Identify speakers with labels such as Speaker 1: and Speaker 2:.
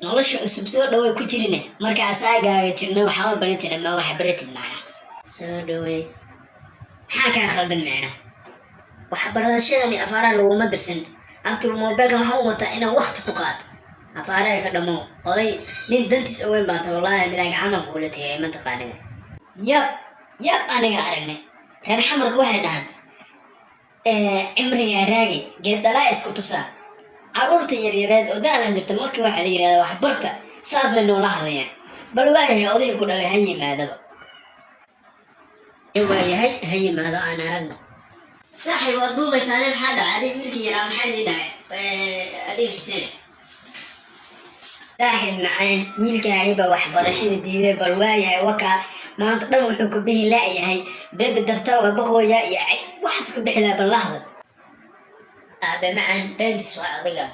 Speaker 1: nolosha cusub soo dhaweey ku jirine marka asaaga jirna waxa baran jiray ma wax baratid macna soo dhaweey maxaa ka khaldan macna wax barashadani afaara lagu madarsan abtul mobilka waxa uu wataa inaan waqti ku qaato afaara ka dhamo oday nin dantiis oo weyn baata wallahi bilaa gacmo quulatay ma taqaanay yab aniga aragnay reer xamarka waxay dhahan cimriga raagi geedala isku tusaa عرورتي يريد ودانا جبت مركي واحد يريد واحد برتا ساس منه لحظة يعني بل واي أضيف يقول هي ماذا واي هي ماذا أنا رنو صحي وضو بس أنا بحد عادي ملكي يرام حد داعي أديك سنة داحل معين ملكي عيبة واحد برشيد ديدي بل واي وكا ما نتقدم وحكو به لا هي بيب الدرتاوة بغويا يعني وحسكو بحلا باللحظة بمعنى بنت سواء ضيقة